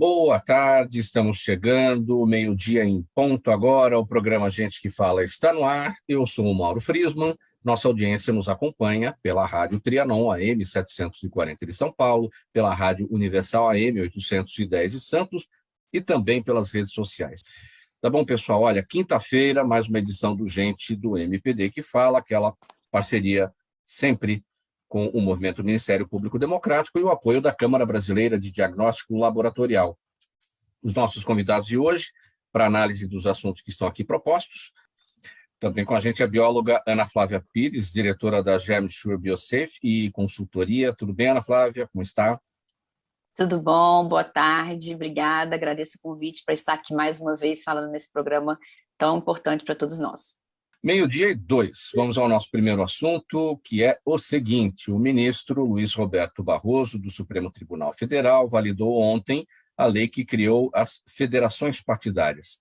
boa tarde, estamos chegando, meio-dia em ponto agora, o programa Gente que Fala está no ar, eu sou o Mauro Friesman, nossa audiência nos acompanha pela Rádio Trianon AM 740 de São Paulo, pela Rádio Universal AM 810 de Santos e também pelas redes sociais. Tá bom, pessoal? Olha, quinta-feira, mais uma edição do Gente do MPD que Fala, aquela parceria sempre com o Movimento Ministério Público Democrático e o apoio da Câmara Brasileira de Diagnóstico Laboratorial. Os nossos convidados de hoje, para análise dos assuntos que estão aqui propostos, também com a gente a bióloga Ana Flávia Pires, diretora da Germsure Biosafe e consultoria. Tudo bem, Ana Flávia? Como está? Tudo bom, boa tarde, obrigada, agradeço o convite para estar aqui mais uma vez falando nesse programa tão importante para todos nós. Meio-dia e 2. Vamos ao nosso primeiro assunto, que é o seguinte: o ministro Luiz Roberto Barroso, do Supremo Tribunal Federal, validou ontem a lei que criou as federações partidárias.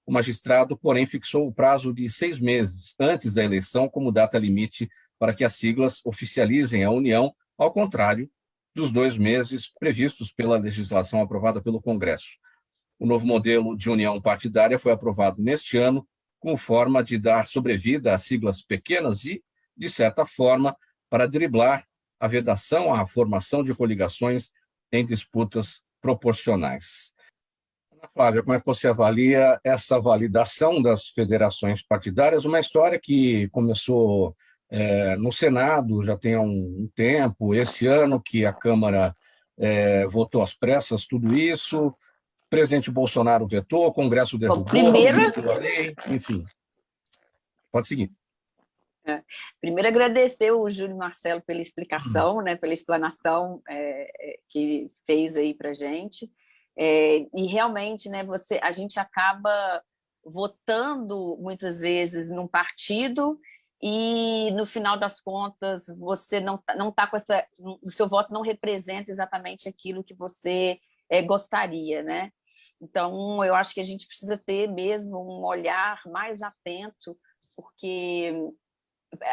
O magistrado, porém, fixou o prazo de 6 meses antes da eleição como data limite para que as siglas oficializem a união, ao contrário dos 2 meses previstos pela legislação aprovada pelo Congresso. O novo modelo de união partidária foi aprovado neste ano, como forma de dar sobrevida às siglas pequenas e, de certa forma, para driblar a vedação à formação de coligações em disputas proporcionais. Ana Flávia, como é que você avalia essa validação das federações partidárias? Uma história que começou no Senado já tem um tempo, esse ano que a Câmara votou às pressas tudo isso. O presidente Bolsonaro vetou, o Congresso derrubou, a lei, enfim. Pode seguir. Primeiro, agradecer o Júlio Marcelo pela explicação, pela explanação que fez aí para a gente. E realmente, a gente acaba votando muitas vezes num partido e, no final das contas, você não tá com essa... O seu voto não representa exatamente aquilo que você gostaria, né? Então, eu acho que a gente precisa ter mesmo um olhar mais atento, porque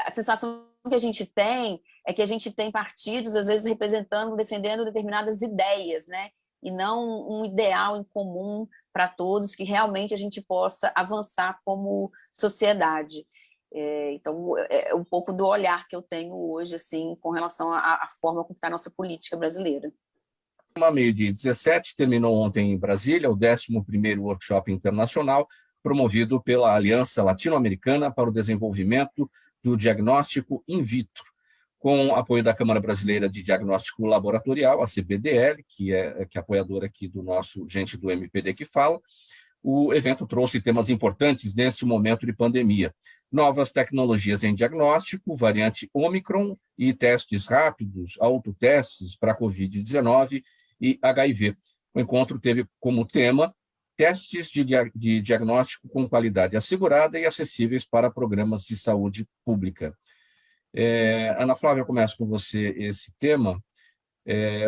a sensação que a gente tem é que a gente tem partidos, às vezes, representando, defendendo determinadas ideias, né? E não um ideal em comum para todos, que realmente a gente possa avançar como sociedade. Então, é um pouco do olhar que eu tenho hoje, assim, com relação à forma como está a nossa política brasileira. Meio-dia 17, terminou ontem em Brasília o 11º Workshop Internacional, promovido pela Aliança Latino-Americana para o Desenvolvimento do Diagnóstico in Vitro, com apoio da Câmara Brasileira de Diagnóstico Laboratorial, a CBDL, que é apoiadora aqui do nosso Gente do MPD que Fala. O evento trouxe temas importantes neste momento de pandemia: novas tecnologias em diagnóstico, variante Ômicron e testes rápidos, autotestes para Covid-19 e HIV. O encontro teve como tema testes de diagnóstico com qualidade assegurada e acessíveis para programas de saúde pública. Ana Flávia, eu começo com você esse tema.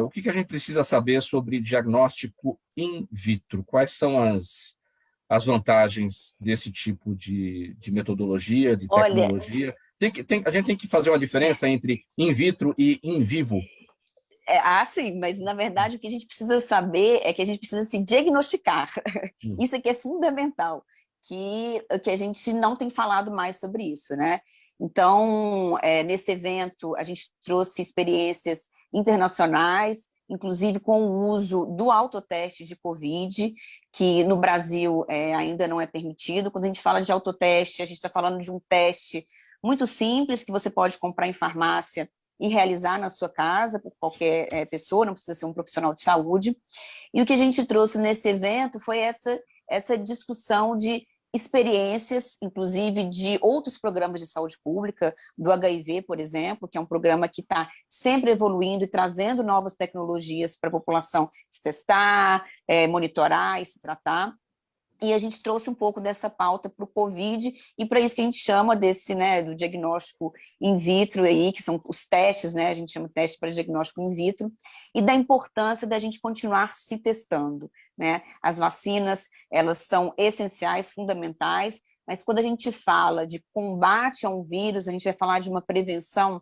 O que a gente precisa saber sobre diagnóstico in vitro? Quais são as vantagens desse tipo de metodologia, de tecnologia? Olha, a gente tem que fazer uma diferença entre in vitro e in vivo. Sim, mas na verdade o que a gente precisa saber é que a gente precisa se diagnosticar. Isso aqui é fundamental, que a gente não tem falado mais sobre isso, né? Então, nesse evento, a gente trouxe experiências internacionais, inclusive com o uso do autoteste de Covid, que no Brasil ainda não é permitido. Quando a gente fala de autoteste, a gente está falando de um teste muito simples, que você pode comprar em farmácia e realizar na sua casa, por qualquer pessoa, não precisa ser um profissional de saúde. E o que a gente trouxe nesse evento foi essa discussão de experiências, inclusive de outros programas de saúde pública, do HIV, por exemplo, que é um programa que está sempre evoluindo e trazendo novas tecnologias para a população se testar, monitorar e se tratar. E a gente trouxe um pouco dessa pauta para o Covid e para isso que a gente chama do diagnóstico in vitro, aí, que são os testes, né? A gente chama de teste para diagnóstico in vitro, e da importância da gente continuar se testando, né? As vacinas, elas são essenciais, fundamentais, mas quando a gente fala de combate a um vírus, a gente vai falar de uma prevenção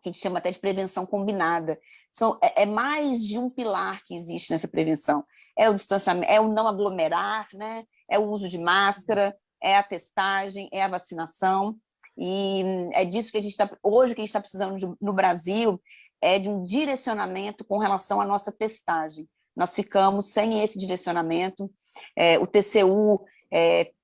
que a gente chama até de prevenção combinada. É mais de um pilar que existe nessa prevenção. É o distanciamento, é o não aglomerar, né? É o uso de máscara, é a testagem, é a vacinação, e é disso que a gente está... Hoje, o que a gente está precisando no Brasil é de um direcionamento com relação à nossa testagem. Nós ficamos sem esse direcionamento. O TCU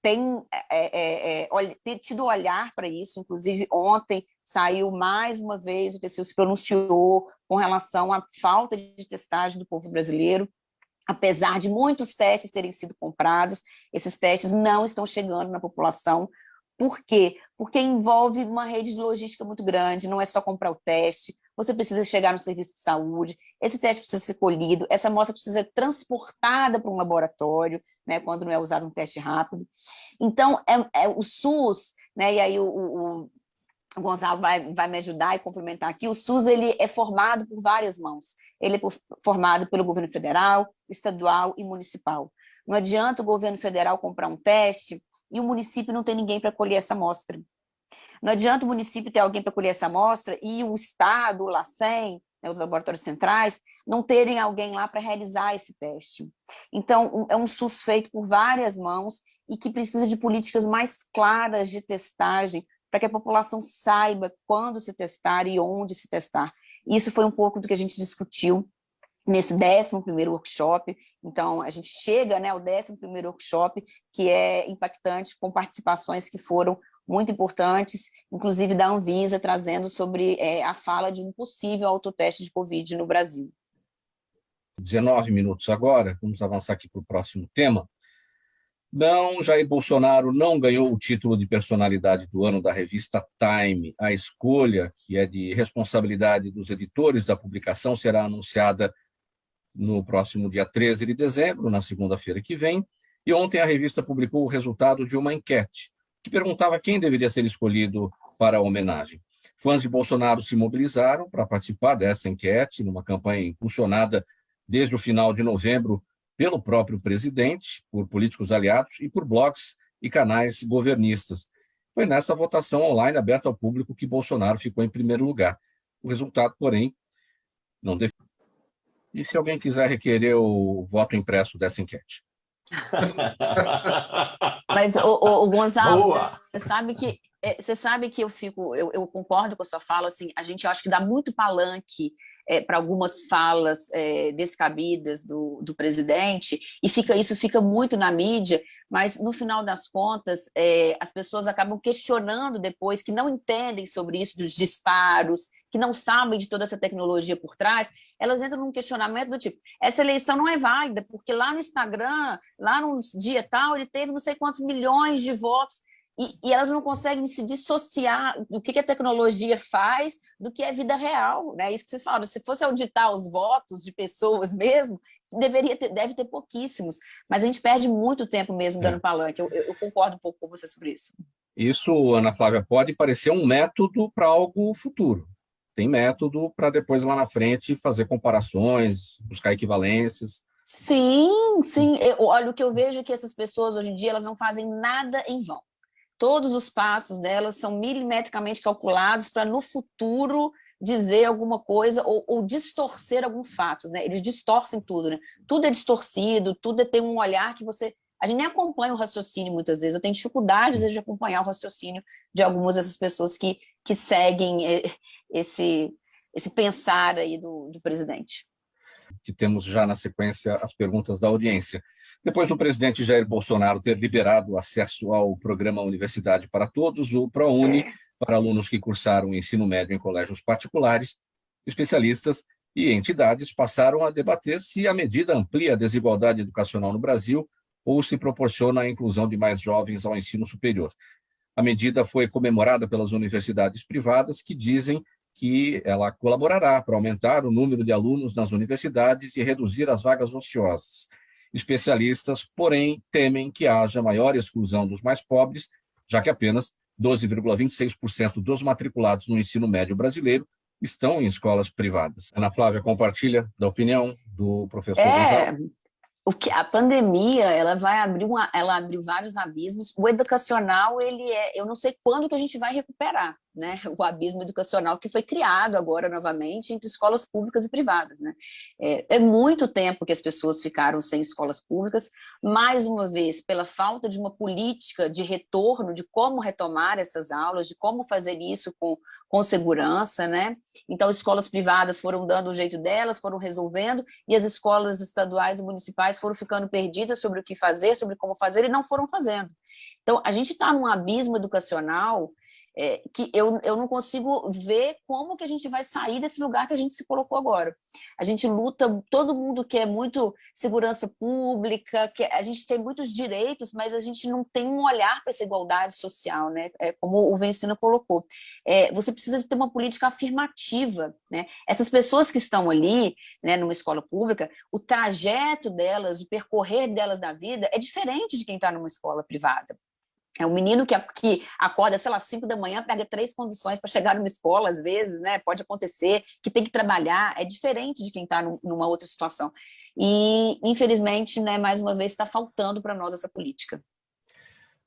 tem tido olhar para isso, inclusive ontem saiu mais uma vez, o TCU se pronunciou com relação à falta de testagem do povo brasileiro. Apesar de muitos testes terem sido comprados, esses testes não estão chegando na população. Por quê? Porque envolve uma rede de logística muito grande, não é só comprar o teste, você precisa chegar no serviço de saúde, esse teste precisa ser colhido, essa amostra precisa ser transportada para um laboratório, né, quando não é usado um teste rápido. Então, o SUS, né, e aí o Gonzalo vai me ajudar e complementar aqui, o SUS ele é formado por várias mãos. Ele é formado pelo governo federal, estadual e municipal. Não adianta o governo federal comprar um teste e o município não tem ninguém para colher essa amostra. Não adianta o município ter alguém para colher essa amostra e o Estado, o LACEN, né, os laboratórios centrais, não terem alguém lá para realizar esse teste. Então, é um SUS feito por várias mãos e que precisa de políticas mais claras de testagem para que a população saiba quando se testar e onde se testar. Isso foi um pouco do que a gente discutiu nesse 11º workshop. Então, a gente chega, né, ao 11º workshop, que é impactante, com participações que foram muito importantes, inclusive da Anvisa, trazendo sobre a fala de um possível autoteste de Covid no Brasil. 19 minutos agora, vamos avançar aqui para o próximo tema. Não, Jair Bolsonaro não ganhou o título de personalidade do ano da revista Time. A escolha, que é de responsabilidade dos editores da publicação, será anunciada no próximo dia 13 de dezembro, na segunda-feira que vem. E ontem a revista publicou o resultado de uma enquete que perguntava quem deveria ser escolhido para a homenagem. Fãs de Bolsonaro se mobilizaram para participar dessa enquete, numa campanha impulsionada desde o final de novembro pelo próprio presidente, por políticos aliados e por blogs e canais governistas. Foi nessa votação online aberta ao público que Bolsonaro ficou em primeiro lugar. O resultado, porém, não definiu. E se alguém quiser requerer o voto impresso dessa enquete? Mas, o Gonzalo, você sabe que eu concordo com a sua fala, assim, a gente acho que dá muito palanque para algumas falas descabidas do presidente, e isso fica muito na mídia, mas no final das contas as pessoas acabam questionando depois, que não entendem sobre isso, dos disparos, que não sabem de toda essa tecnologia por trás, elas entram num questionamento do tipo, essa eleição não é válida, porque lá no Instagram, lá no dia tal, ele teve não sei quantos milhões de votos, e elas não conseguem se dissociar do que a tecnologia faz do que é vida real, né? Isso que vocês falaram, se fosse auditar os votos de pessoas mesmo, deve ter pouquíssimos, mas a gente perde muito tempo mesmo dando palanque. Eu concordo um pouco com você sobre isso. Isso, Ana Flávia, pode parecer um método para algo futuro. Tem método para depois, lá na frente, fazer comparações, buscar equivalências. Sim, sim. Olha, o que eu vejo é que essas pessoas, hoje em dia, elas não fazem nada em vão. Todos os passos delas são milimetricamente calculados para, no futuro, dizer alguma coisa ou distorcer alguns fatos, né? Eles distorcem tudo, né? Tudo é distorcido, tudo tem um olhar que você... A gente nem acompanha o raciocínio muitas vezes. Eu tenho dificuldade, às vezes, de acompanhar o raciocínio de algumas dessas pessoas que seguem esse pensar aí do presidente. Que temos já na sequência as perguntas da audiência. Depois do presidente Jair Bolsonaro ter liberado o acesso ao programa Universidade para Todos, o ProUni, para alunos que cursaram o ensino médio em colégios particulares, especialistas e entidades passaram a debater se a medida amplia a desigualdade educacional no Brasil ou se proporciona a inclusão de mais jovens ao ensino superior. A medida foi comemorada pelas universidades privadas, que dizem que ela colaborará para aumentar o número de alunos nas universidades e reduzir as vagas ociosas. Especialistas, porém, temem que haja maior exclusão dos mais pobres, já que apenas 12,26% dos matriculados no ensino médio brasileiro estão em escolas privadas. Ana Flávia compartilha da opinião do professor Gonzalo? A pandemia, ela abriu vários abismos. O educacional, eu não sei quando que a gente vai recuperar, né, o abismo educacional que foi criado agora novamente entre escolas públicas e privadas, né? É muito tempo que as pessoas ficaram sem escolas públicas, mais uma vez, pela falta de uma política de retorno, de como retomar essas aulas, de como fazer isso com segurança, né? Então, escolas privadas foram dando o jeito delas, foram resolvendo, e as escolas estaduais e municipais foram ficando perdidas sobre o que fazer, sobre como fazer, e não foram fazendo. Então, a gente está num abismo educacional que eu não consigo ver como que a gente vai sair desse lugar que a gente se colocou agora. A gente luta, todo mundo quer muito segurança pública, a gente tem muitos direitos, mas a gente não tem um olhar para essa igualdade social, né? Como o Vencina colocou. Você precisa ter uma política afirmativa, né? Essas pessoas que estão ali, né, numa escola pública, o trajeto delas, o percorrer delas da vida é diferente de quem está numa escola privada. É um menino que acorda, sei lá, 5 da manhã, pega 3 condições para chegar numa escola, às vezes, né? Pode acontecer, que tem que trabalhar, é diferente de quem está numa outra situação. E, infelizmente, né, mais uma vez, está faltando para nós essa política.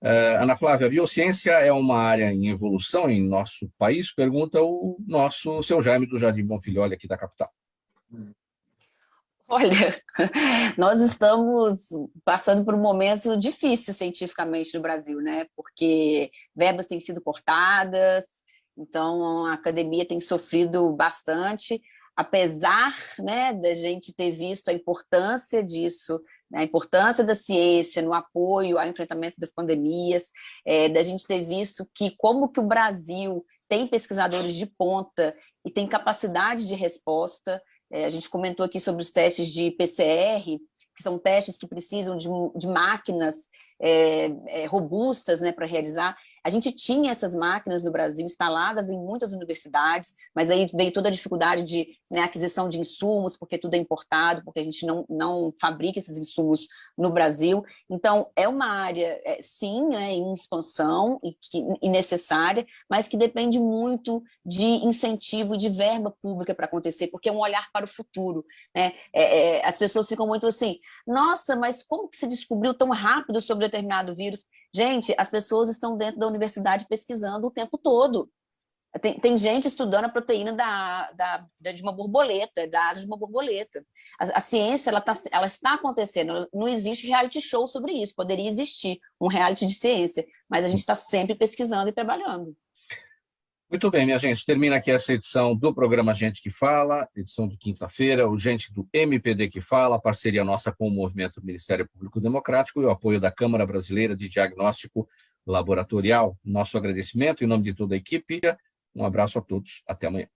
Ana Flávia, a biociência é uma área em evolução em nosso país? Pergunta o seu Jaime do Jardim Bonfilholi, aqui da capital. Olha, nós estamos passando por um momento difícil cientificamente no Brasil, né? Porque verbas têm sido cortadas, então a academia tem sofrido bastante, apesar, né, da gente ter visto a importância disso, né, a importância da ciência no apoio ao enfrentamento das pandemias, da gente ter visto que como que o Brasil tem pesquisadores de ponta e tem capacidade de resposta. A gente comentou aqui sobre os testes de PCR, que são testes que precisam de máquinas robustas, né, para realizar. A gente tinha essas máquinas no Brasil instaladas em muitas universidades, mas aí veio toda a dificuldade de, né, aquisição de insumos, porque tudo é importado, porque a gente não fabrica esses insumos no Brasil. Então, é uma área, sim, né, em expansão e necessária, mas que depende muito de incentivo e de verba pública para acontecer, porque é um olhar para o futuro, né? As pessoas ficam muito assim, nossa, mas como que se descobriu tão rápido sobre determinado vírus? Gente, as pessoas estão dentro da universidade pesquisando o tempo todo. Tem gente estudando a proteína de uma borboleta, da asa de uma borboleta. A ciência ela está acontecendo, não existe reality show sobre isso, poderia existir um reality de ciência, mas a gente está sempre pesquisando e trabalhando. Muito bem, minha gente, termina aqui essa edição do programa Gente que Fala, edição de quinta-feira, o Gente do MPD que Fala, parceria nossa com o Movimento do Ministério Público Democrático e o apoio da Câmara Brasileira de Diagnóstico Laboratorial. Nosso agradecimento em nome de toda a equipe. Um abraço a todos. Até amanhã.